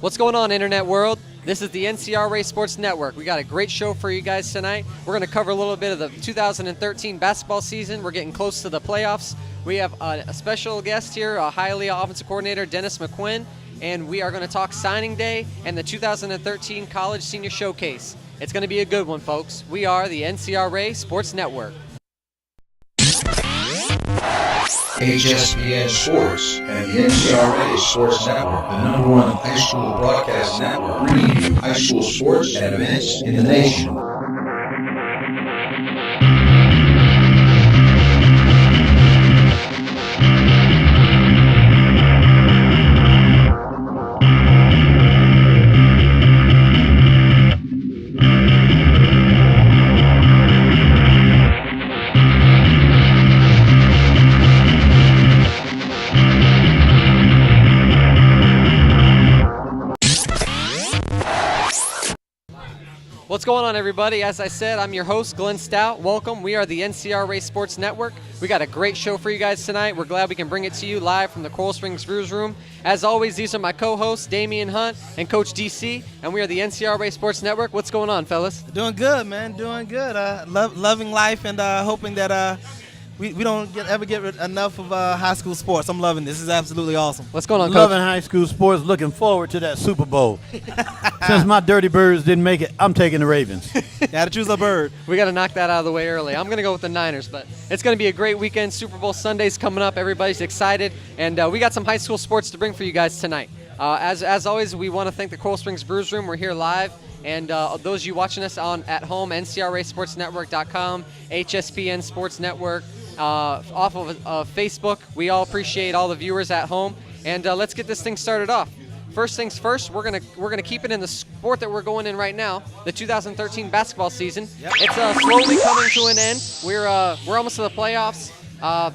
What's going on, Internet world? This is the NCRA Sports Network. We got a great show for you guys tonight. We're going to cover a little bit of the 2013 basketball season. We're getting close to the playoffs. We have a special guest here, Hialeah Offensive Coordinator Dennis McQuinn, and we are going to talk signing day and the 2013 College Senior Showcase. It's going to be a good one, folks. We are the NCRA Sports Network. HSPN Sports and the NCRA Sports Network, the #1 high school broadcast network, bringing you high school sports and events in the nation. What's going on, everybody? As I said, I'm your host, Glenn Stout. Welcome. We are the NCRA Sports Network. We got a great show for you guys tonight. We're glad we can bring it to you live from the Coral Springs Brews Room. As always, these are my co-hosts, DAMIEN, HUNTE, and Coach DC, and we are the NCRA Sports Network. What's going on, fellas? Doing good, man. Doing good. Loving life and hoping that we don't ever get enough of high school sports. I'm loving this. This is absolutely awesome. What's going on, Coach? Loving high school sports. Looking forward to that Super Bowl. Since my Dirty Birds didn't make it, I'm taking the Ravens. Got to choose a bird. We got to knock that out of the way early. I'm going to go with the Niners, but it's going to be a great weekend. Super Bowl Sunday's coming up. Everybody's excited, and we got some high school sports to bring for you guys tonight. As always, we want to thank the Coral Springs Brews Room. We're here live. And those of you watching us at home, NCRASportsNetwork.com, HSPN Sports Network, off of Facebook. We all appreciate all the viewers at home. And let's get this thing started off. First things first, we're gonna keep it in the sport that we're going in right now, the 2013 basketball season. Yep. It's slowly coming to an end. We're almost to the playoffs.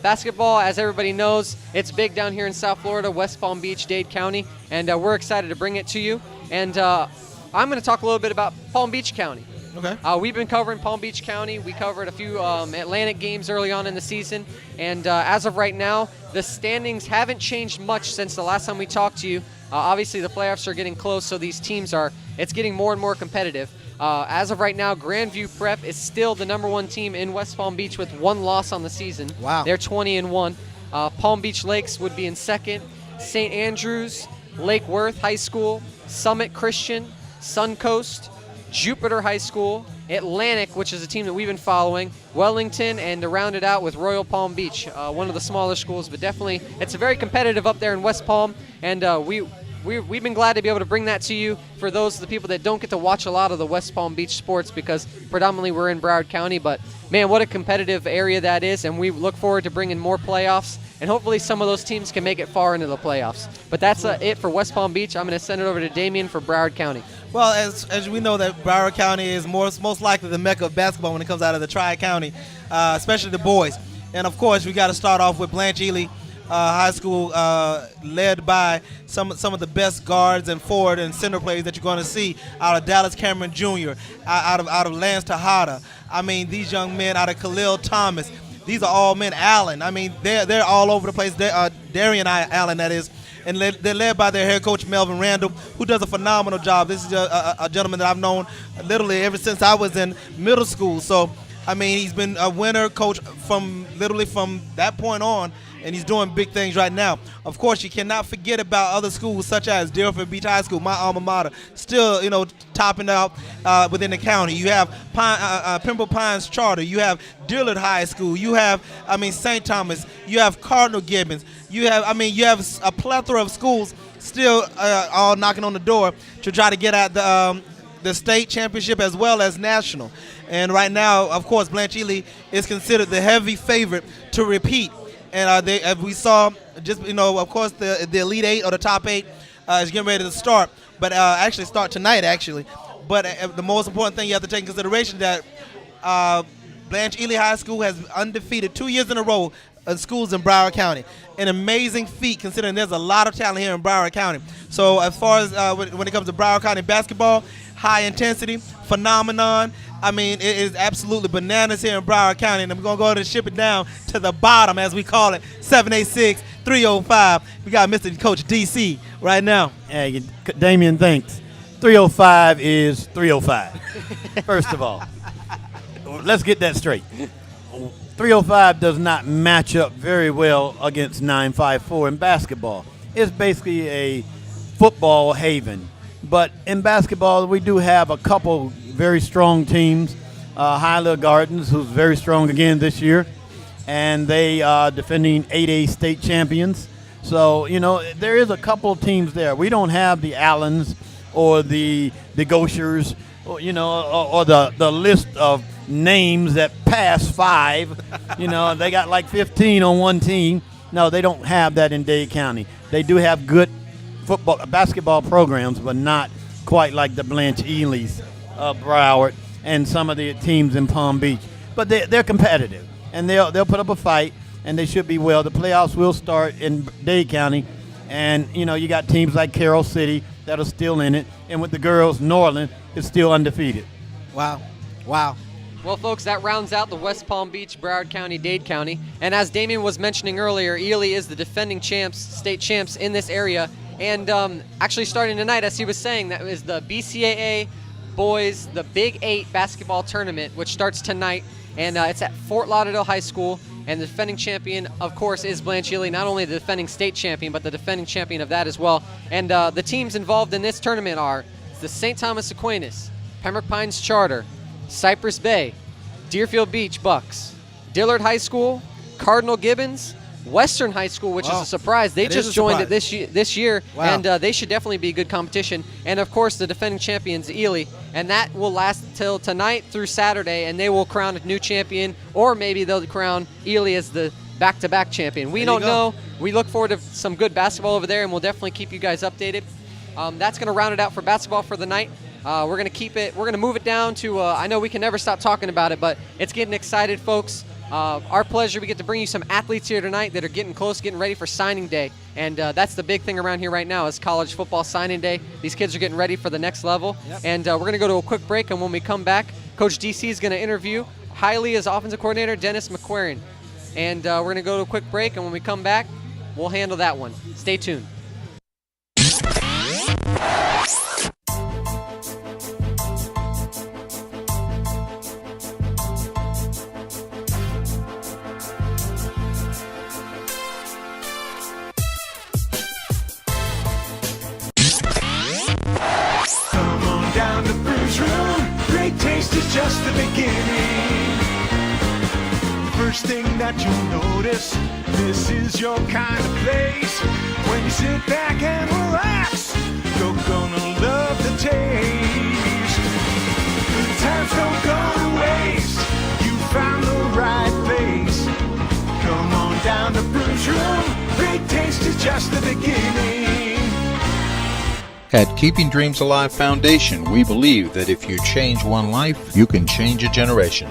Basketball, as everybody knows, it's big down here in South Florida, West Palm Beach, Dade County, and we're excited to bring it to you. And I'm going to talk a little bit about Palm Beach County. Okay. We've been covering Palm Beach County. We covered a few Atlantic games early on in the season. And as of right now, the standings haven't changed much since the last time we talked to you. Obviously, the playoffs are getting close, so these teams it's getting more and more competitive. As of right now, Grandview Prep is still the #1 team in West Palm Beach with 1 loss on the season. Wow. They're 20-1. Palm Beach Lakes would be in second. St. Andrews, Lake Worth High School, Summit Christian, Suncoast, Jupiter High School, Atlantic, which is a team that we've been following, Wellington, and to round it out with Royal Palm Beach, one of the smaller schools, but definitely it's very competitive up there in West Palm, and we've been glad to be able to bring that to you for the people that don't get to watch a lot of the West Palm Beach sports because predominantly we're in Broward County, but man, what a competitive area that is, and we look forward to bringing more playoffs, and hopefully some of those teams can make it far into the playoffs. But that's it for West Palm Beach. I'm going to send it over to Damien for Broward County. Well, as we know that Broward County is most likely the mecca of basketball when it comes out of the Tri-County, especially the boys. And, of course, we got to start off with Blanche High School, led by some of the best guards and forward and center players that you're going to see out of Dallas Cameron Jr., out of Lance Tejada. I mean, these young men out of Khalil Thomas. These are all men. Allen. I mean, they're all over the place. Darian Allen, that is. And they're led by their head coach, Melvin Randall, who does a phenomenal job. This is a gentleman that I've known literally ever since I was in middle school. So, I mean, he's been a winner coach from that point on, and he's doing big things right now. Of course, you cannot forget about other schools such as Deerfield Beach High School, my alma mater, still, topping out within the county. You have Pembroke Pines Charter. You have Dillard High School. You have, St. Thomas. You have Cardinal Gibbons. You have a plethora of schools still all knocking on the door to try to get at the state championship as well as national. And right now, of course, Blanche is considered the heavy favorite to repeat. And as we saw, of course, the Elite Eight or the top 8 is getting ready to start, but actually start tonight, actually. But the most important thing you have to take in consideration that Blanche High School has undefeated 2 years in a row in schools in Broward County. An amazing feat considering there's a lot of talent here in Broward County. So as far as when it comes to Broward County basketball, high intensity, phenomenon. I mean, it is absolutely bananas here in Broward County, and I'm going to go ahead and ship it down to the bottom, as we call it, 786 305. We got Mr. Coach DC right now. Hey, Damien, thanks. 305 is 305. First of all, let's get that straight. 305 does not match up very well against 954 in basketball. It's basically a football haven. But in basketball, we do have a couple very strong teams. Hialeah Gardens, who's very strong again this year, and they are defending 8A state champions. So, there is a couple of teams there. We don't have the Allens or the Gauchers, or the list of names that pass 5. They got like 15 on one team. No, they don't have that in Dade County. They do have good basketball programs, but not quite like the Blanche Ely's of Broward and some of the teams in Palm Beach. But they're competitive, and they'll put up a fight, and they should be well. The playoffs will start in Dade County, and you got teams like Carroll City that are still in it, and with the girls, Norland is still undefeated. Wow. Well, folks, that rounds out the West Palm Beach, Broward County, Dade County. And as Damien was mentioning earlier, Ely is the defending state champs in this area. And actually starting tonight, as he was saying, that is the BCAA Boys, the Big 8 basketball tournament, which starts tonight. And it's at Fort Lauderdale High School. And the defending champion, of course, is Blanche Ely, not only the defending state champion, but the defending champion of that as well. And the teams involved in this tournament are the St. Thomas Aquinas, Pembroke Pines Charter, Cypress Bay, Deerfield Beach Bucks, Dillard High School, Cardinal Gibbons, Western High School, which is a surprise. They just joined it this year, wow. And they should definitely be good competition. And, of course, the defending champions, Ely, and that will last till tonight through Saturday, and they will crown a new champion, or maybe they'll crown Ely as the back-to-back champion. We don't know. We look forward to some good basketball over there, and we'll definitely keep you guys updated. That's going to round it out for basketball for the night. We're going to keep it. We're going to move it down to. I know we can never stop talking about it, but it's getting excited, folks. Our pleasure. We get to bring you some athletes here tonight that are getting close, getting ready for signing day, and that's the big thing around here right now is college football signing day. These kids are getting ready for the next level, and we're going to go to a quick break. And when we come back, Coach DC is going to interview Hialeah's offensive coordinator, Dennis McQuarrie, and we're going to go to a quick break. And when we come back, we'll handle that one. Stay tuned. Just the beginning. First thing that you'll notice, this is your kind of place. When you sit back and relax, you're gonna love the taste. Good times don't go to waste. You found the right place. Come on down to Bruce Room. Great taste is just the beginning. At Keeping Dreams Alive Foundation, we believe that if you change one life, you can change a generation.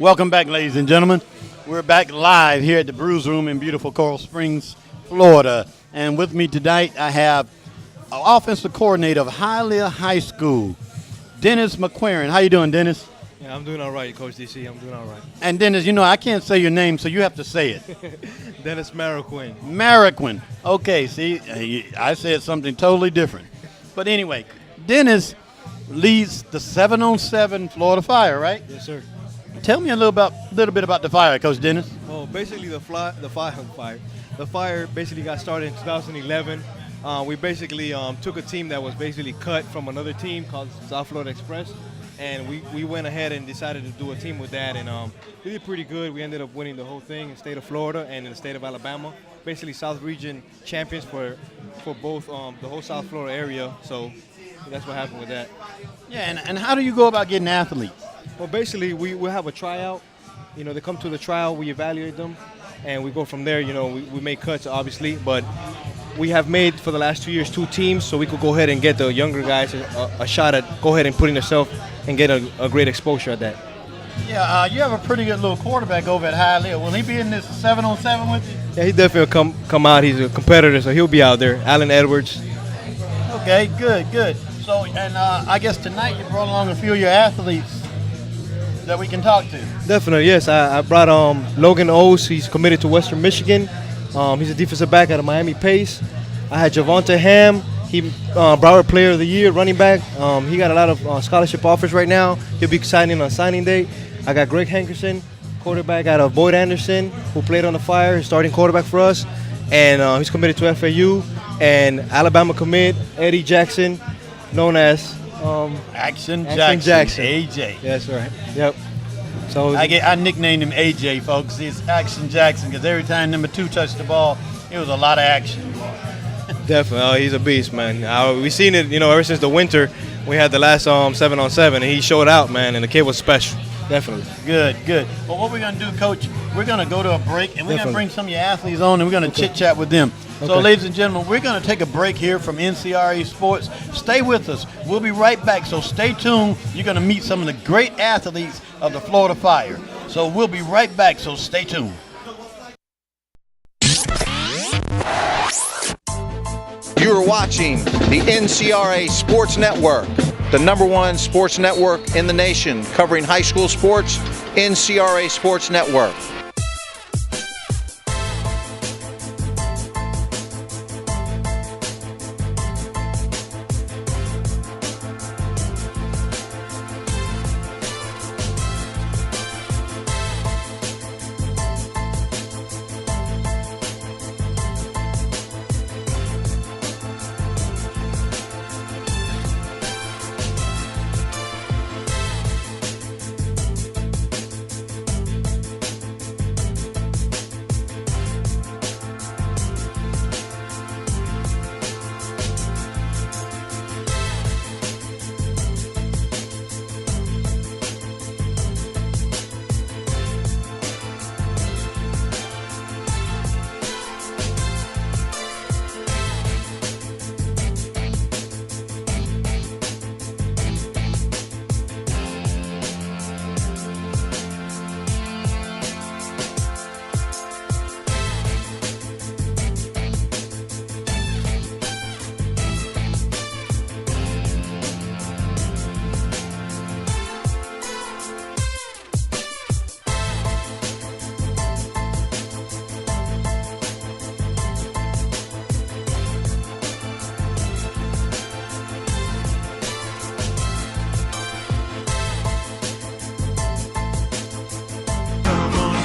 Welcome back, ladies and gentlemen. We're back live here at the Brews Room in beautiful Coral Springs, Florida. And with me tonight, I have offensive coordinator of Hialeah High School, Dennis McQuarrie. How you doing, Dennis? Yeah, I'm doing all right, Coach DC. I'm doing all right. And Dennis, I can't say your name, so you have to say it. Dennis Marroquin. Marroquin. Okay, see, I said something totally different. But anyway, Dennis leads the 7-on-7 Florida Fire, right? Yes, sir. Tell me a little bit about the Fire, Coach Dennis. Well, basically the Fire basically got started in 2011. We basically took a team that was basically cut from another team called South Florida Express, and we went ahead and decided to do a team with that, and we did pretty good. We ended up winning the whole thing in the state of Florida and in the state of Alabama. Basically South Region champions for both the whole South Florida area. So that's what happened with that. Yeah, and how do you go about getting athletes? Well, basically we have a tryout. You know, they come to the trial, we evaluate them, and we go from there. You know, we make cuts obviously, but we have made for the last 2 years 2 teams, so we could go ahead and get the younger guys a shot at go ahead and putting themselves and get a great exposure at that. Yeah, you have a pretty good little quarterback over at Hialeah. Will he be in this 7-on-7 with you? Yeah, he definitely will come out. He's a competitor, so he'll be out there. Alan Edwards. Okay, good. So, and I guess tonight you brought along a few of your athletes that we can talk to. Definitely, yes. I brought Logan O's. He's committed to Western Michigan. He's a defensive back out of Miami Pace. I had Javonte Ham. He Broward Player of the Year, running back. He got a lot of scholarship offers right now. He'll be signing on signing day. I got Greg Hankerson, quarterback out of Boyd Anderson, who played on the Fire, starting quarterback for us. And he's committed to FAU. And Alabama commit, Eddie Jackson, known as Action Jackson. Jackson, AJ. That's right. Yep. So I nicknamed him AJ, folks. It's Action Jackson because every time number 2 touched the ball, it was a lot of action. definitely, he's a beast, man. We seen it, ever since the winter. We had the last 7-on-7, and he showed out, man. And the kid was special. Definitely. Good. Well, what we're going to do, Coach, we're going to go to a break, and we're going to bring some of your athletes on, and we're going to chit-chat with them. So, ladies and gentlemen, we're going to take a break here from NCRA Sports. Stay with us. We'll be right back, so stay tuned. You're going to meet some of the great athletes of the Florida Fire. So we'll be right back, so stay tuned. You're watching the NCRA Sports Network, the #1 sports network in the nation, covering high school sports, NCRA Sports Network.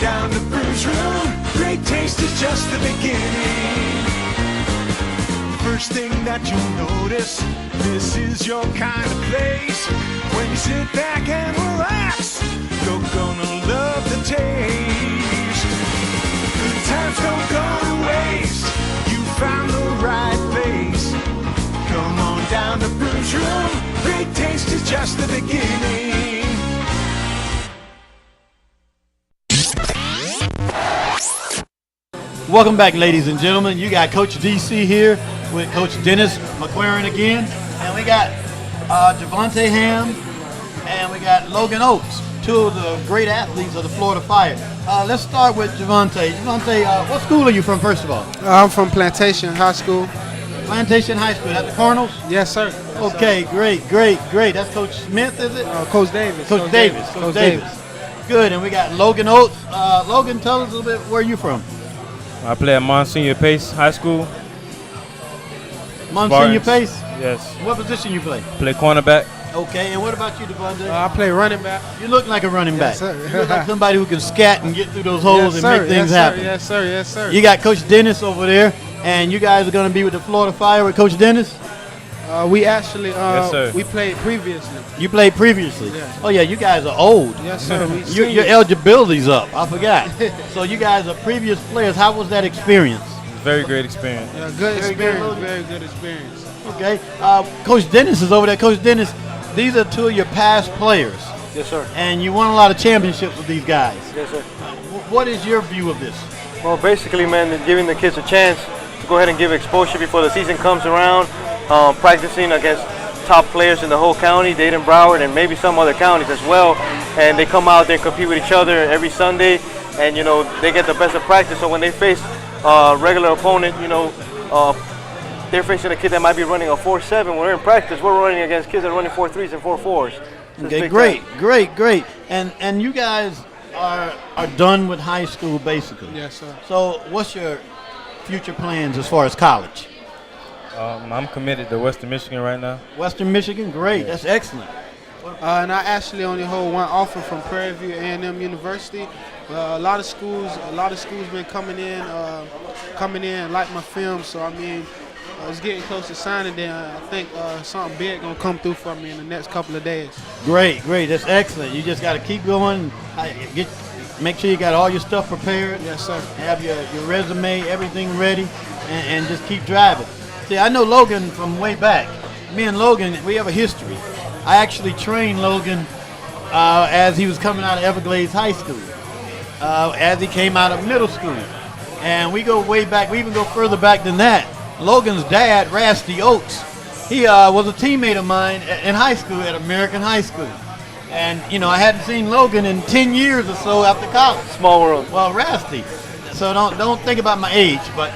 Down the Bruce Room, great taste is just the beginning. First thing that you'll notice, this is your kind of place. When you sit back and relax, you're gonna love the taste. Good times don't go to waste, you found the right place. Come on down to Bruce Room, great taste is just the beginning. Welcome back, ladies and gentlemen. You got Coach DC here with Coach Dennis McQuarrie again. And we got Javonte Ham and we got Logan Oates, 2 of the great athletes of the Florida Fire. Let's start with Javonte. Javonte, what school are you from, first of all? I'm from Plantation High School. Plantation High School. At the Cardinals? Yes, sir. Okay, great. That's Coach Smith, is it? Coach Davis. Coach Davis. Good, and we got Logan Oates. Logan, tell us a little bit where you from. I play at Monsignor Pace High School. Monsignor Pace? Yes. What position you play? Play cornerback. Okay, and what about you, Devontae? I play running back. You look like a running back. Yes, sir. You look like somebody who can scat and get through those holes Yes, and sir. make things Yes, sir. happen. Yes, sir. Yes, sir. You got Coach Dennis over there, and you guys are going to be with the Florida Fire with Coach Dennis? We actually Yes, sir. we played previously. You played previously. Yes. Oh, yeah, you guys are old. Yes, sir. We Your eligibility's up. I forgot. So you guys are previous players. How was that experience? Very great experience. good Very experience. good. Very good experience. Okay. Coach Dennis is over there. Coach Dennis, these are two of your past players, Yes, sir. and you won a lot of championships with these guys. Yes, sir. What is your view of this? Well, basically, man, giving the kids a chance to go ahead and give exposure before the season comes around, practicing against top players in the whole county, Dayton, Broward, and maybe some other counties as well. And they come out there and compete with each other every Sunday, and, you know, they get the best of practice. So when they face a regular opponent, you know, they're facing a kid that might be running a 4.7. When we're in practice, we're running against kids that are running 4.3s and 4.4s. So it's Okay, big great, time. great. And you guys are done with high school, basically. Yes, sir. So what's your future plans as far as college? I'm committed to Western Michigan right now. Western Michigan, great. That's excellent. And I actually only hold one offer from Prairie View A&M University. A lot of schools been coming in like my film. So I mean, it's getting close to signing. Then I think something big gonna come through for me in the next couple of days. Great. That's excellent. You just got to keep going. Make sure you got all your stuff prepared. Yes, sir. Have your resume, everything ready, and just keep driving. See, I know Logan from way back. Me and Logan, we have a history. I actually trained Logan as he was coming out of Everglades High School, as he came out of middle school. And we go way back. We even go further back than that. Logan's dad, Rasty Oates, he was a teammate of mine in high school at American High School. And, you know, I hadn't seen Logan in 10 years or so after college. Small world. Well, Rasty. So don't think about my age, but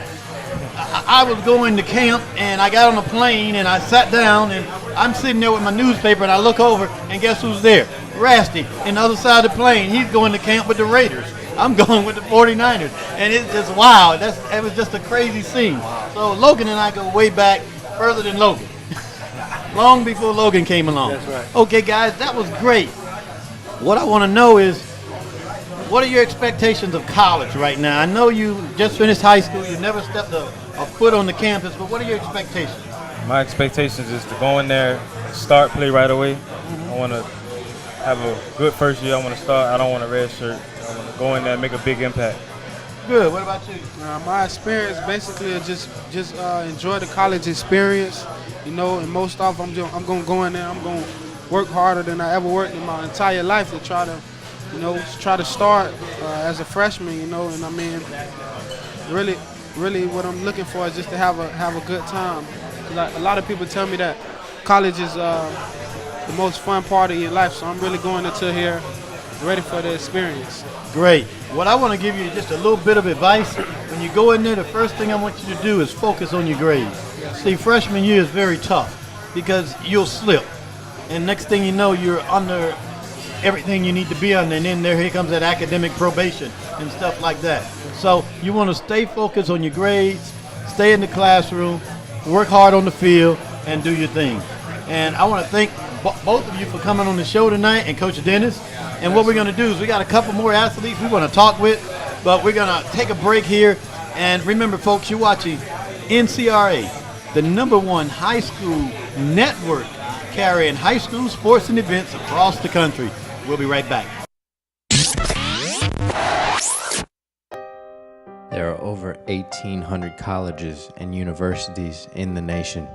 I was going to camp, and I got on a plane, and I sat down, and I'm sitting there with my newspaper, and I look over, and guess who's there? Rasty. On the other side of the plane, he's going to camp with the Raiders. I'm going with the 49ers, and it's just wow. It was just a crazy scene. So Logan and I go way back, further than Logan. Long before Logan came along. That's right. Okay, guys, that was great. What I want to know is, what are your expectations of college right now? I know you just finished high school. You never stepped a foot on the campus, but what are your expectations? My expectations is to go in there, start, play right away. I want to have a good first year. I want to start. I don't want a red shirt. I want to go in there and make a big impact. Good. What about you? My experience basically is just enjoy the college experience. You know, and most off I'm going to go in there. I'm going to work harder than I ever worked in my entire life to try to start as a freshman. You know, and I mean, really, what I'm looking for is just to have a good time. Like a lot of people tell me that college is the most fun part of your life. So I'm really going into here ready for the experience. Great. What I want to give you is just a little bit of advice. When you go in there, the first thing I want you to do is focus on your grades. See, freshman year is very tough because you'll slip. And next thing you know, you're under everything you need to be under. And then here comes that academic probation and stuff like that. So you want to stay focused on your grades, stay in the classroom, work hard on the field, and do your thing. And I want to thank both of you for coming on the show tonight, and Coach Dennis. And what we're going to do is we got a couple more athletes we want to talk with, but we're going to take a break here. And remember, folks, you're watching NCRA, the #1 high school network carrying high school sports and events across the country. We'll be right back. There are over 1,800 colleges and universities in the nation.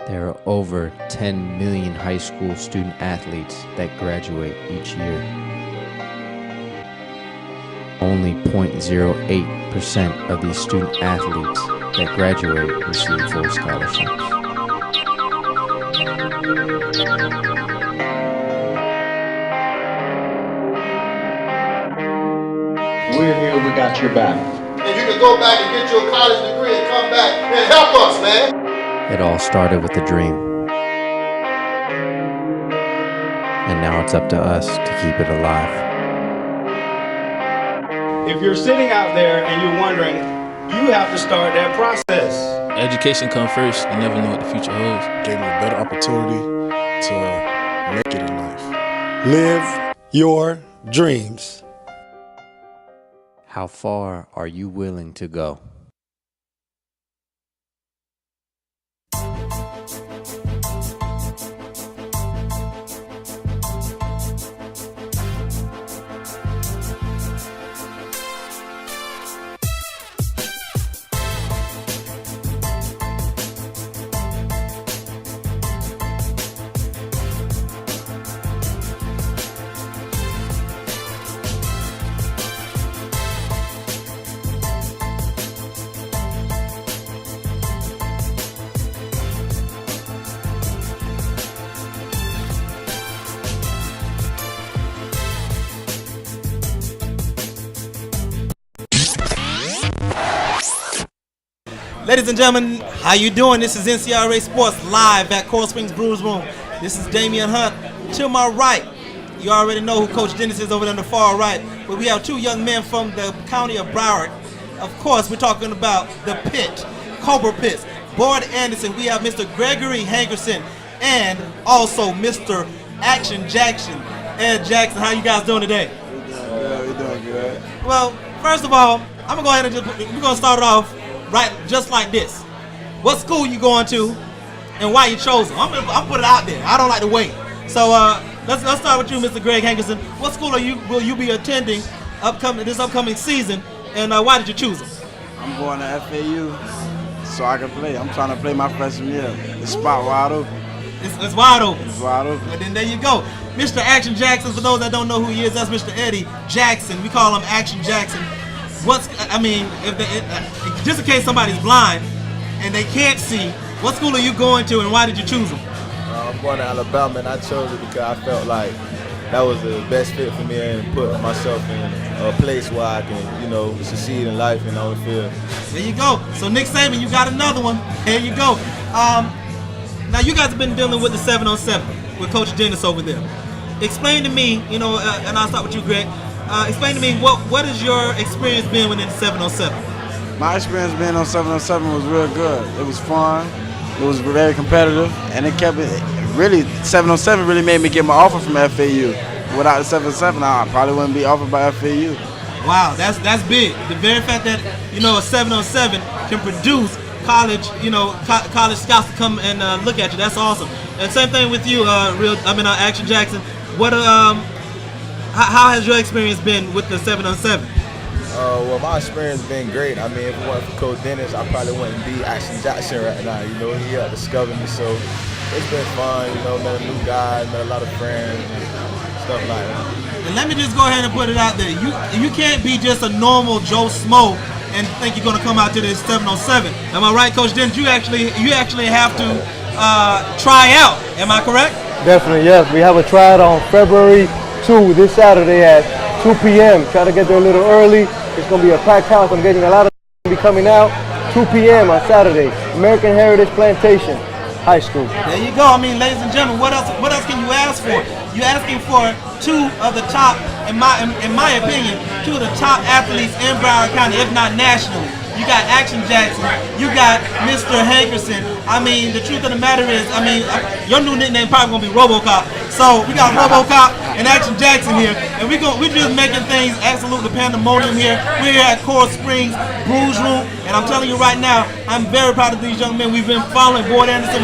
There are over 10 million high school student athletes that graduate each year. Only 0.08% of these student athletes that graduate receive full scholarships. We're here, we got your back. And you can go back and get your college degree and come back and help us, man. It all started with a dream. And now it's up to us to keep it alive. If you're sitting out there and you're wondering, you have to start that process. education come first. You never know what the future holds. Gave me a better opportunity to make it in life. Live your dreams. How far are you willing to go? Ladies and gentlemen, how you doing? This is NCRA Sports live at Coral Springs Brewers Room. This is DAMIEN HUNTE. To my right, you already know who Coach Dennis is over there on the far right. But we have two young men from the county of Broward. Of course, we're talking about the Pit, Cobra Pits. Boyd Anderson, we have Mr. Gregory Hankerson, and also Mr. Action Jackson, Ed Jackson. How you guys doing today? We're doing good. Well, first of all, I'm gonna go ahead and we're gonna start it off right just like this. What school you going to, and why you chose them? I'm put it out there. I don't like to wait. So let's start with you, Mr. Greg Hankerson. What school will you be attending this upcoming season, and why did you choose them? I'm going to FAU so I can play. I'm trying to play my freshman year. The spot wide open. It's wide open. It's wide open. And then there you go. Mr. Action Jackson, for those that don't know who he is, that's Mr. Eddie Jackson. We call him Action Jackson. Just in case somebody's blind and they can't see, what school are you going to and why did you choose them? I'm going to Alabama, and I chose it because I felt like that was the best fit for me and put myself in a place where I can, succeed in life and on the field. There you go. So Nick Saban, you got another one. There you go. Now you guys have been dealing with the 7-on-7 with Coach Dennis over there. Explain to me, and I'll start with you, Greg. Explain to me what has your experience been within 7-on-7? My experience being on 7-on-7 was real good. It was fun. It was very competitive, and it kept it really. 7-on-7 really made me get my offer from FAU. Without the 7-on-7, I probably wouldn't be offered by FAU. Wow, that's big. The very fact that a 7-on-7 can produce college scouts to come and look at you. That's awesome. And same thing with you, Action Jackson. How has your experience been with the 7-on-7? Well, my experience has been great. I mean, if it wasn't for Coach Dennis, I probably wouldn't be Action Jackson right now. He discovered me, so it's been fun. Met a new guy, met a lot of friends, and stuff like that. And let me just go ahead and put it out there. You can't be just a normal Joe Smo and think you're going to come out to this 7-on-7. Am I right, Coach Dennis? You actually have to try out. Am I correct? Definitely, yes. We have a tryout on February 2 this Saturday at 2 p.m. Try to get there a little early. It's going to be a packed house. I'm getting a lot of be coming out. 2 p.m. on Saturday. American Heritage Plantation High School. There you go. Ladies and gentlemen, what else can you ask for? You're asking for two of the top, in my opinion, two of the top athletes in Broward County, if not nationally. You got Action Jackson. You got Mr. Hankerson. The truth of the matter is, your new nickname probably gonna be RoboCop. So we got RoboCop and Action Jackson here, and we're just making things absolutely pandemonium here. We're here at Coral Springs Brewers Room, and I'm telling you right now, I'm very proud of these young men. We've been following Boyd Anderson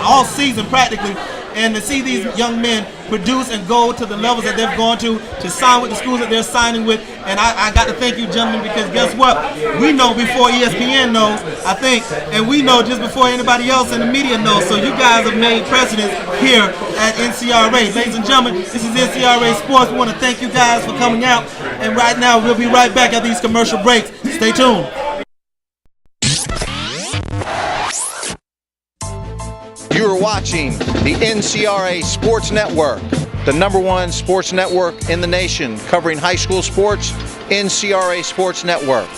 all season practically. And to see these young men produce and go to the levels that they've gone to sign with the schools that they're signing with. And I got to thank you, gentlemen, because guess what? We know before ESPN knows, I think, and we know just before anybody else in the media knows. So you guys have made precedence here at NCRA. Ladies and gentlemen, this is NCRA Sports. We want to thank you guys for coming out. And right now, we'll be right back after these commercial breaks. Stay tuned. You are watching the NCRA Sports Network, the #1 sports network in the nation, covering high school sports, NCRA Sports Network.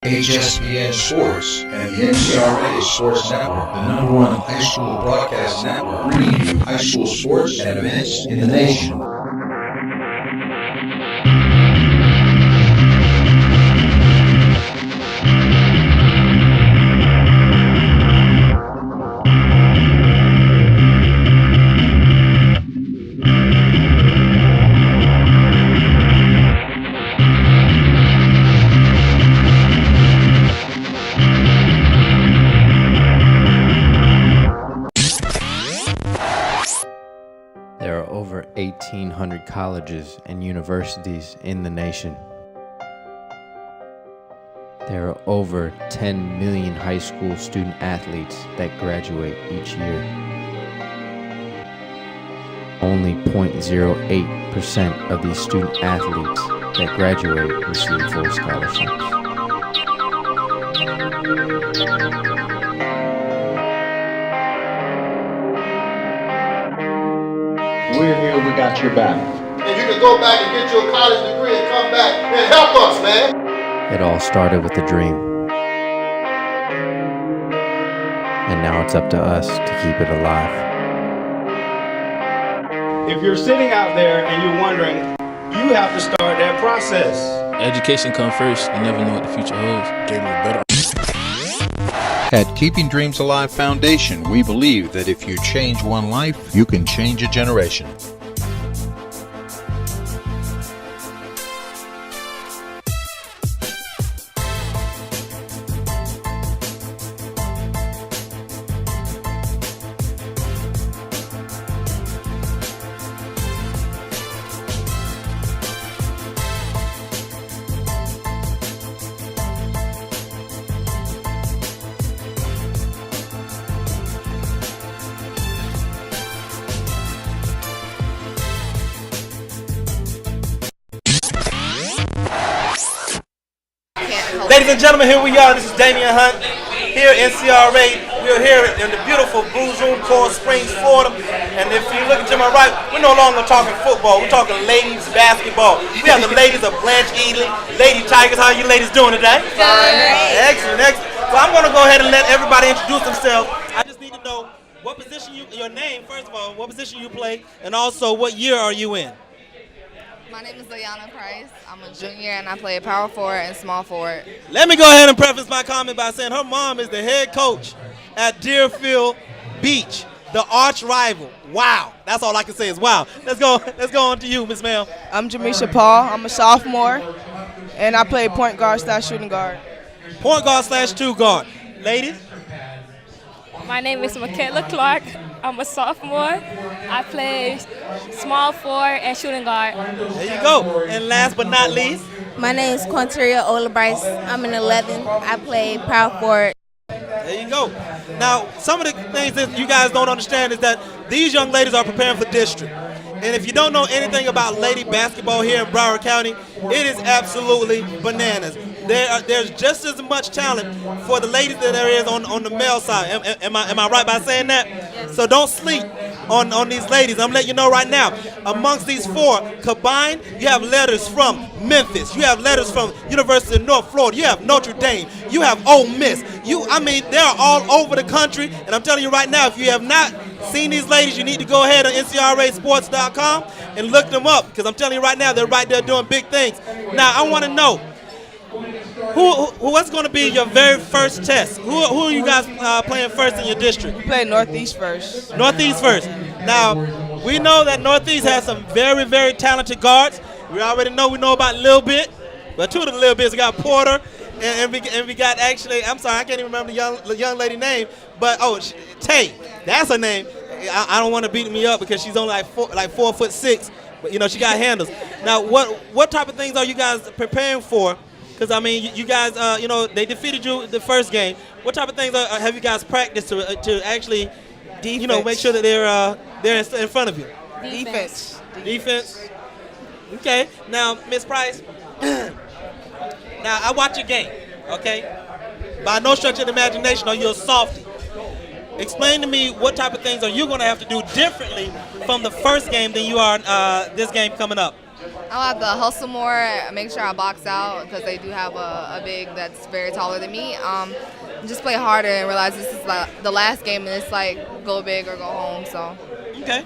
HSPN Sports and the NCRA Sports Network, the #1 high school broadcast network, bringing you high school sports and events in the nation. There are over 1,800 colleges and universities in the nation. There are over 10 million high school student athletes that graduate each year. Only 0.08% of these student athletes that graduate receive full scholarships. We're here, we got your back. And you can go back and get your college degree and come back and help us, man. It all started with a dream. And now it's up to us to keep it alive. If you're sitting out there and you're wondering, you have to start that process. Education comes first. You never know what the future holds. Gave me a better. At Keeping Dreams Alive Foundation, we believe that if you change one life, you can change a generation. Ladies and gentlemen, here we are. This is DAMIEN HUNTE here at NCRA. We're here in the beautiful Blues Room, Coral Springs, Florida. And if you look to my right, we're no longer talking football. We're talking ladies basketball. We have the ladies of Blanche, Lady Tigers. How are you ladies doing today? Good. Excellent, excellent. So I'm going to go ahead and let everybody introduce themselves. I just need to know what position your name, first of all, what position you play, and also what year are you in? My name is Liana Price. I'm a junior and I play power forward and small forward. Let me go ahead and preface my comment by saying her mom is the head coach at Deerfield Beach, the arch rival. Wow. That's all I can say is wow. Let's go on to you, Miss Mel. I'm Jamisha Paul. I'm a sophomore and I play point guard / shooting guard. Point guard / two guard. Ladies? My name is Michaela Clark. I'm a sophomore. I play small forward and shooting guard. There you go. And last but not least, my name is Quanteria Olabrice. I'm an 11. I play power forward. There you go. Now, some of the things that you guys don't understand is that these young ladies are preparing for district. And if you don't know anything about lady basketball here in Broward County, it is absolutely bananas. There's just as much talent for the ladies that there is on the male side. Am I right by saying that? Yes. So don't sleep on these ladies. I'm letting you know right now, amongst these four combined, you have letters from Memphis. You have letters from University of North Florida. You have Notre Dame. You have Ole Miss. They're all over the country. And I'm telling you right now, if you have not seen these ladies, you need to go ahead on NCRAsports.com and look them up. Because I'm telling you right now, they're right there doing big things. Now, I want to know, what's going to be your very first test? Who are you guys playing first in your district? We play Northeast first. Northeast first. Now, we know that Northeast has some very, very talented guards. We already know about Lil Bit. But two of the Lil Bits, we got Porter, and we got actually, I'm sorry, I can't even remember the young lady name, but Tay, that's her name. I don't want to beat me up because she's only like 4'6", but she got handles. Now, what type of things are you guys preparing for? Because you guys, they defeated you the first game. What type of things have you guys practiced to actually, make sure that they're in front of you? Defense. Okay. Now, Miss Price. Now I watch your game. Okay. By no stretch of the imagination, are you a softie? Explain to me what type of things are you going to have to do differently from the first game than you are this game coming up. I'll have to hustle more, make sure I box out because they do have a big that's very taller than me. Just play harder and realize this is like the last game and it's like go big or go home. So. Okay.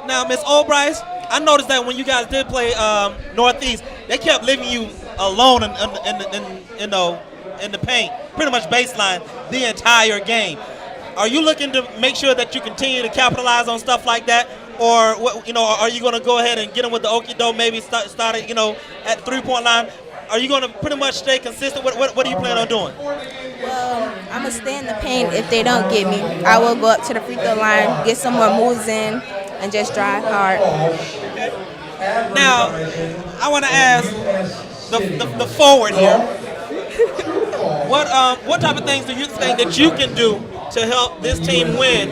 Now, Miss Albright, I noticed that when you guys did play Northeast, they kept leaving you alone in the paint, pretty much baseline the entire game. Are you looking to make sure that you continue to capitalize on stuff like that, or what, are you going to go ahead and get them with the okie-doke, maybe start at 3-point line? Are you going to pretty much stay consistent? What are you planning on doing? Well, I'm going to stay in the paint if they don't get me. I will go up to the free throw line, get some more moves in, and just drive hard. Okay. Now, I want to ask the forward here. What type of things do you think that you can do to help this team win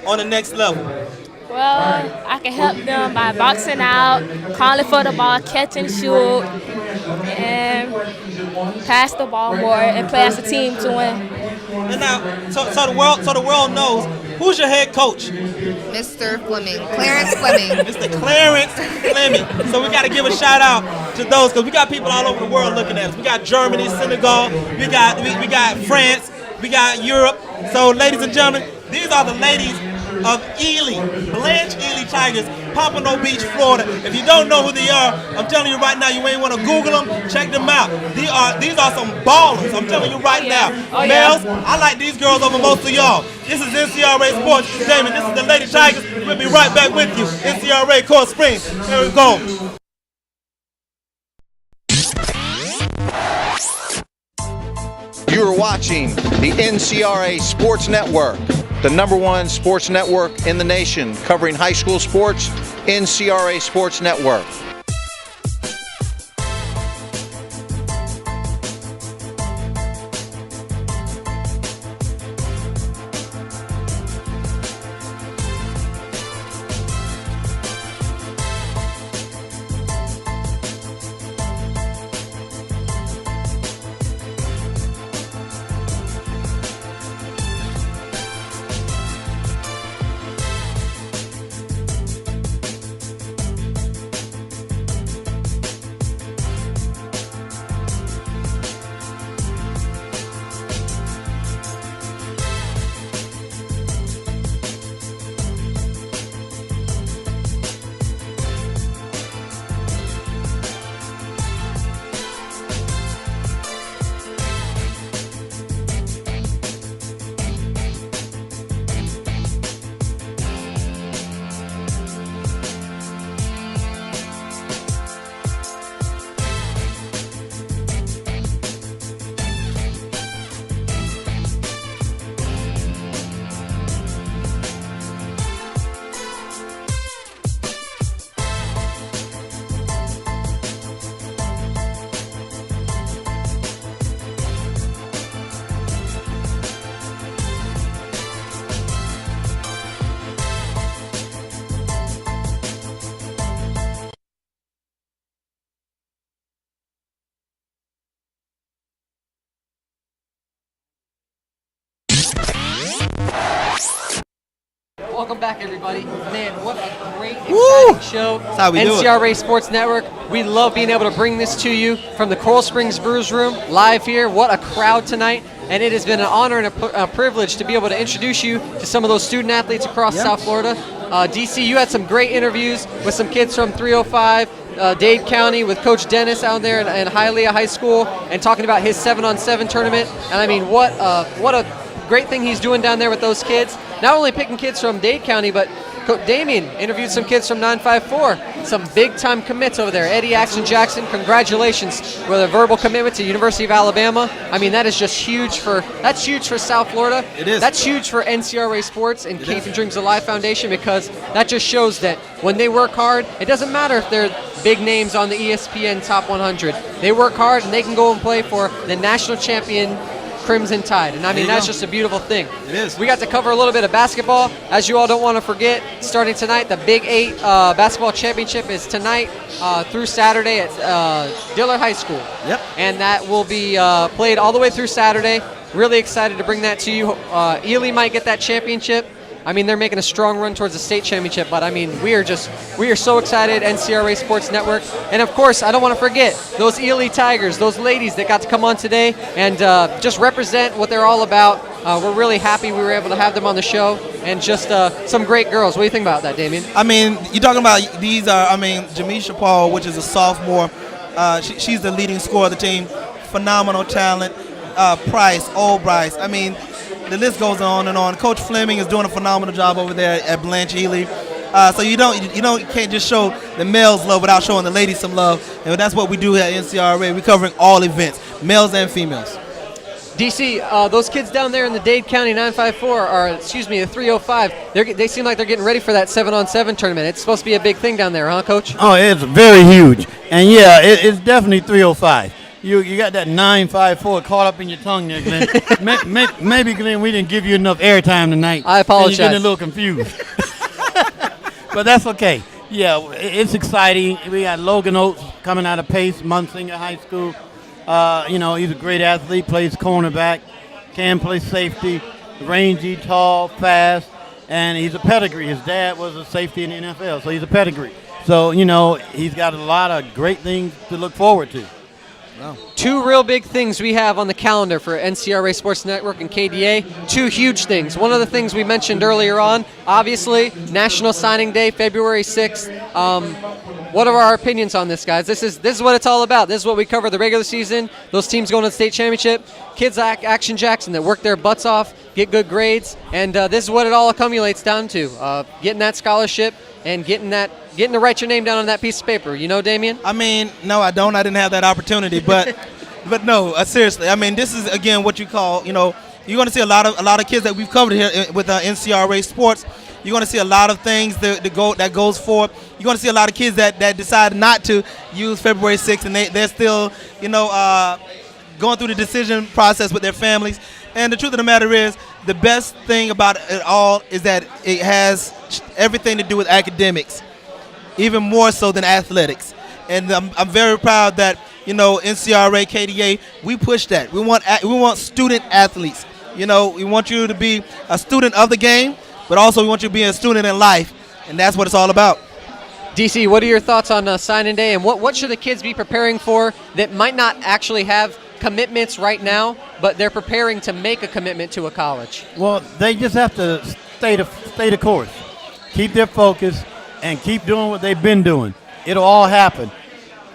on the next level? Well, I can help them by boxing out, calling for the ball, catch and shoot, and pass the ball more and play as a team to win. And now, so the world knows, who's your head coach? Mr. Fleming, Clarence Fleming. Mr. Clarence Fleming. So we got to give a shout out to those because we got people all over the world looking at us. We got Germany, Senegal, we got France, we got Europe. So, ladies and gentlemen, these are the ladies of Ely, Blanche Ely Tigers, Pompano Beach, Florida. If you don't know who they are, I'm telling you right now, you ain't want to Google them. Check them out. These are some ballers. I'm telling you right now. Males, I like these girls over most of y'all. This is NCRA Sports. This is Damien. This is the Lady Tigers. We'll be right back with you. NCRA Cold Springs. Here we go. You're watching the NCRA Sports Network, the #1 sports network in the nation, covering high school sports, NCRA Sports Network. Welcome back, everybody. Man, what a great, exciting show. That's how we do it. NCRA Sports Network. We love being able to bring this to you from the Coral Springs Brewers Room, live here. What a crowd tonight. And it has been an honor and a privilege to be able to introduce you to some of those student athletes across South Florida. DC, you had some great interviews with some kids from 305, Dade County, with Coach Dennis out there in Hialeah High School, and talking about his 7-on-7 tournament. And I mean, what a great thing he's doing down there with those kids. Not only picking kids from Dade County, but Damien interviewed some kids from 954, some big-time commits over there. Eddie Action Jackson, congratulations with a verbal commitment to University of Alabama. I mean, that is just huge for South Florida. It is. That's huge for NCRA Sports and Keeping Dreams Alive Foundation, because that just shows that when they work hard, it doesn't matter if they're big names on the ESPN Top 100. They work hard and they can go and play for the national champion Crimson Tide. And I mean, that's just a beautiful thing. It is. We got to cover a little bit of basketball. As you all don't want to forget, starting tonight, the Big 8 basketball championship is tonight through Saturday at Dillard High School. Yep. And that will be played all the way through Saturday. Really excited to bring that to you. Ely might get that championship. I mean, they're making a strong run towards the state championship, but I mean, we are so excited, NCRA Sports Network. And of course, I don't want to forget those Hialeah Tigers, those ladies that got to come on today and just represent what they're all about. We're really happy we were able to have them on the show, and just some great girls. What do you think about that, Damien? I mean, you're talking about these are, I mean, Jamisha Paul, which is a sophomore. She's the leading scorer of the team. Phenomenal talent. Price, Old Bryce. I mean, the list goes on and on. Coach Fleming is doing a phenomenal job over there at Blanche Ely. So you can't just show the males love without showing the ladies some love, and that's what we do at NCRA. We're covering all events, males and females. DC, those kids down there in the Dade County 954, or excuse me, the 305, they seem like they're getting ready for that 7-on-7 tournament. It's supposed to be a big thing down there, huh, Coach? Oh, it's very huge, and yeah, it's definitely 305. You got that 954 caught up in your tongue there, Glenn. Maybe, Glenn, we didn't give you enough airtime tonight. I apologize. You're getting a little confused. But that's okay. Yeah, it's exciting. We got Logan Oates coming out of Pace, Munsinger High School. He's a great athlete, plays cornerback, can play safety, rangy, tall, fast, and he's a pedigree. His dad was a safety in the NFL, so he's a pedigree. So, he's got a lot of great things to look forward to. Wow. Two real big things we have on the calendar for NCRA Sports Network and KDA. Two huge things. One of the things we mentioned earlier on, obviously, National Signing Day, February 6th. What are our opinions on this, guys? This is what it's all about. This is what we cover the regular season. Those teams going to the state championship. Kids like Action Jackson that work their butts off, get good grades, and this is what it all accumulates down to. Getting that scholarship and getting to write your name down on that piece of paper. You know, Damien? I mean, no, I don't. I didn't have that opportunity, but no, seriously. I mean, this is again what you call. You're going to see a lot of kids that we've covered here with NCRA Sports. You're going to see a lot of things that goes forward. You're going to see a lot of kids that decide not to use February 6th, and they're still, going through the decision process with their families. And the truth of the matter is, the best thing about it all is that it has everything to do with academics, even more so than athletics. And I'm very proud that, NCRA, KDA, we push that. We want student athletes. We want you to be a student of the game, but also we want you to be a student in life, and that's what it's all about. DC, what are your thoughts on signing day, and what should the kids be preparing for that might not actually have commitments right now, but they're preparing to make a commitment to a college? Well, they just have to stay the course, keep their focus, and keep doing what they've been doing. It'll all happen.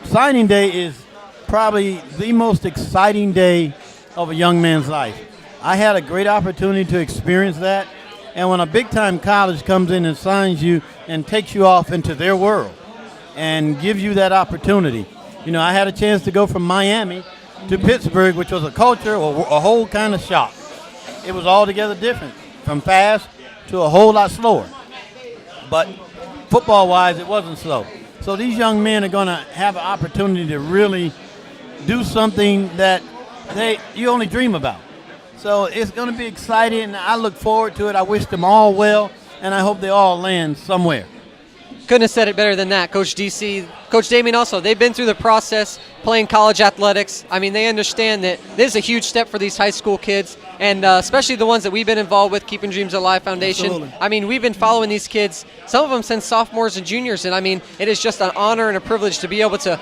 Signing day is probably the most exciting day of a young man's life. I had a great opportunity to experience that, and when a big-time college comes in and signs you and takes you off into their world and gives you that opportunity. I had a chance to go from Miami to Pittsburgh, which was a culture, a whole kind of shock. It was altogether different, from fast to a whole lot slower. But football-wise, it wasn't slow. So these young men are going to have an opportunity to really do something that you only dream about. So it's going to be exciting, and I look forward to it. I wish them all well, and I hope they all land somewhere. Couldn't have said it better than that, Coach DC. Coach Damien also, they've been through the process playing college athletics. I mean, they understand that this is a huge step for these high school kids, and especially the ones that we've been involved with, Keeping Dreams Alive Foundation. Absolutely. I mean, we've been following these kids, some of them since sophomores and juniors, and I mean, it is just an honor and a privilege to be able to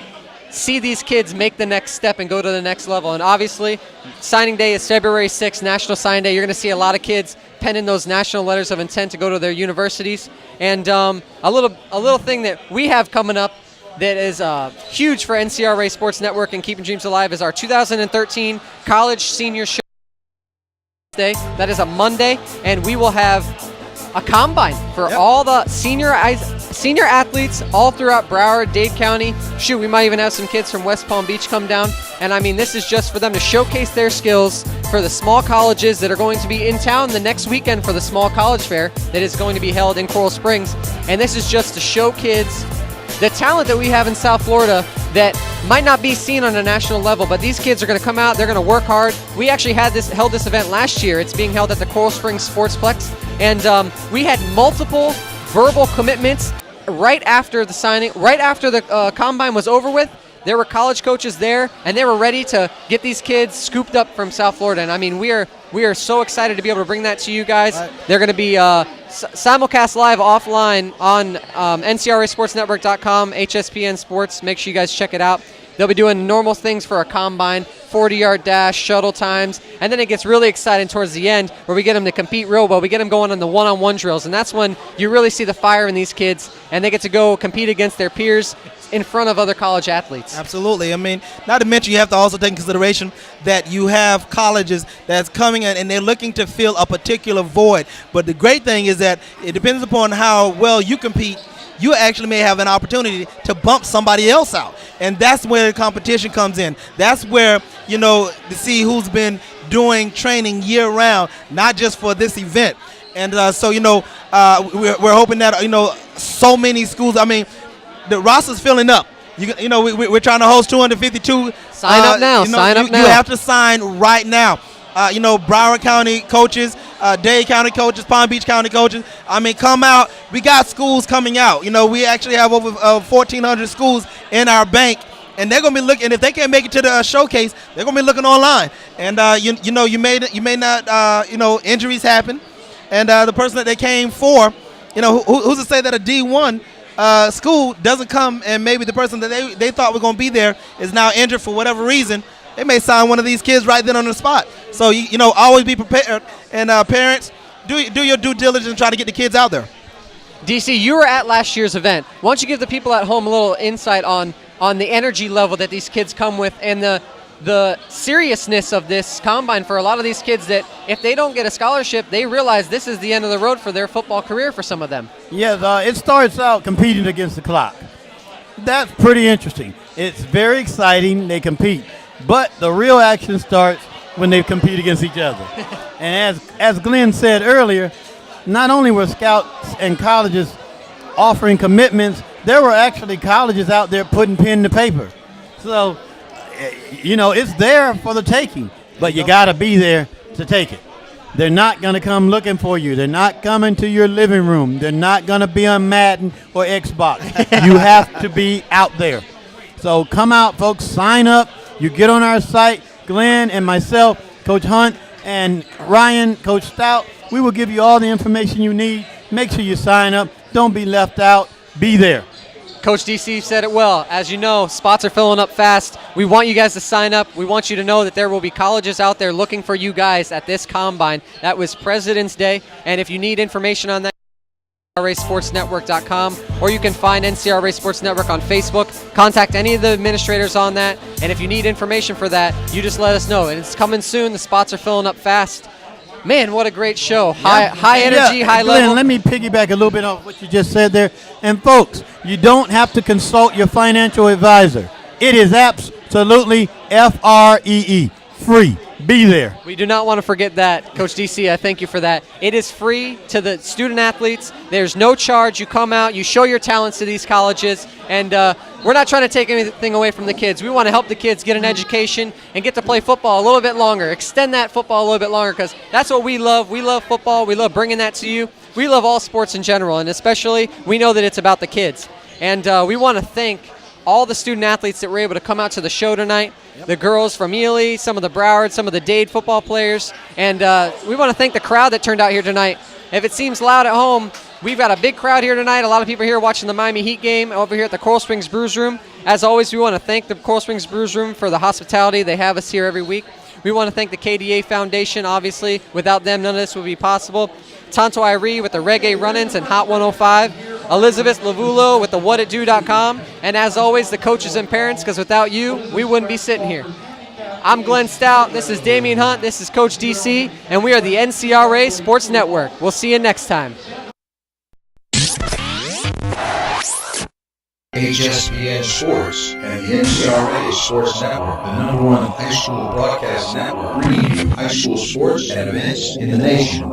see these kids make the next step and go to the next level. And obviously, signing day is February 6th, National Signing Day. You're going to see a lot of kids penning those national letters of intent to go to their universities. And a little thing that we have coming up that is huge for NCRA Sports Network and Keeping Dreams Alive is our 2013 College Senior Show Day. That is a Monday, and we will have a combine for all the senior athletes all throughout Broward, Dade County. Shoot, we might even have some kids from West Palm Beach come down. And I mean, this is just for them to showcase their skills for the small colleges that are going to be in town the next weekend for the small college fair that is going to be held in Coral Springs. And this is just to show kids the talent that we have in South Florida that might not be seen on a national level, but these kids are going to come out, they're going to work hard. We actually held this event last year. It's being held at the Coral Springs Sportsplex, and we had multiple verbal commitments right after the signing, right after the combine was over with. there were college coaches there, and they were ready to get these kids scooped up from South Florida. And I mean, we are so excited to be able to bring that to you guys. They're going to be simulcast live offline on NCRASportsNetwork.com, HSPN Sports. Make sure you guys check it out. They'll be doing normal things for a combine, 40-yard dash, shuttle times, and then it gets really exciting towards the end where we get them to compete real well. We get them going on the one-on-one drills, and that's when you really see the fire in these kids, and they get to go compete against their peers in front of other college athletes. Absolutely. I mean, not to mention you have to also take in consideration that you have colleges that's coming in and they're looking to fill a particular void. But the great thing is that it depends upon how well you compete. You actually may have an opportunity to bump somebody else out. And that's where the competition comes in. That's where, to see who's been doing training year-round, not just for this event. And so, we're hoping that, so many schools, I mean, the roster's filling up. We're trying to host 252. Sign up now. Sign up now. You have to sign right now. Broward County coaches, Dade County coaches, Palm Beach County coaches. I mean, come out. We got schools coming out. We actually have over 1,400 schools in our bank, and they're going to be looking. And if they can't make it to the showcase, they're going to be looking online. And you may not. Injuries happen, and the person that they came for, who's to say that a D1 school doesn't come, and maybe the person that they thought was going to be there is now injured for whatever reason. They may sign one of these kids right then on the spot. So, always be prepared. And parents, do your due diligence and try to get the kids out there. DC, you were at last year's event. Why don't you give the people at home a little insight on the energy level that these kids come with and the seriousness of this combine for a lot of these kids that if they don't get a scholarship, they realize this is the end of the road for their football career for some of them. Yes, it starts out competing against the clock. That's pretty interesting. It's very exciting. They compete. But the real action starts when they compete against each other. And as Glenn said earlier, not only were scouts and colleges offering commitments, there were actually colleges out there putting pen to paper. So, it's there for the taking, but you got to be there to take it. They're not going to come looking for you. They're not coming to your living room. They're not going to be on Madden or Xbox. You have to be out there. So come out, folks, sign up. You get on our site, Glenn and myself, Coach Hunt, and Ryan, Coach Stout. We will give you all the information you need. Make sure you sign up. Don't be left out. Be there. Coach DC said it well. As you know, spots are filling up fast. We want you guys to sign up. We want you to know that there will be colleges out there looking for you guys at this combine. That was President's Day. And if you need information on that, NCRASportsNetwork.com, or you can find NCRA Sports Network on Facebook. Contact any of the administrators on that, and if you need information for that, you just let us know. And it's coming soon. The spots are filling up fast. Man, what a great show. High energy, high level. Glenn, let me piggyback a little bit on what you just said there. And folks, you don't have to consult your financial advisor. It is absolutely free. Free. Be there. We do not want to forget that. Coach DC, I thank you for that. It is free to the student athletes. There's no charge. You come out, you show your talents to these colleges, and we're not trying to take anything away from the kids. We want to help the kids get an education and get to play football a little bit longer, extend that football a little bit longer, because that's what we love. We love football. We love bringing that to you. We love all sports in general, and especially we know that it's about the kids. And we want to thank all the student athletes that were able to come out to the show tonight. The girls from Hialeah, some of the Broward, some of the Dade football players. And we want to thank the crowd that turned out here tonight. If it seems loud at home, we've got a big crowd here tonight. A lot of people here watching the Miami Heat game over here at the Coral Springs Brews Room. As always, we want to thank the Coral Springs Brews Room for the hospitality. They have us here every week. We want to thank the KDA Foundation, obviously. Without them, none of this would be possible. Tonto Irie with the Reggae Run-Ins and Hot 105. Elizabeth Lavulo with the whatitdo.com. And as always, the coaches and parents, because without you, we wouldn't be sitting here. I'm Glenn Stout. This is Damien Hunt. This is Coach DC. And we are the NCRA Sports Network. We'll see you next time. HSPN Sports and the NCRA Sports Network, the #1 high school broadcast network, bringing you high school sports and events in the nation.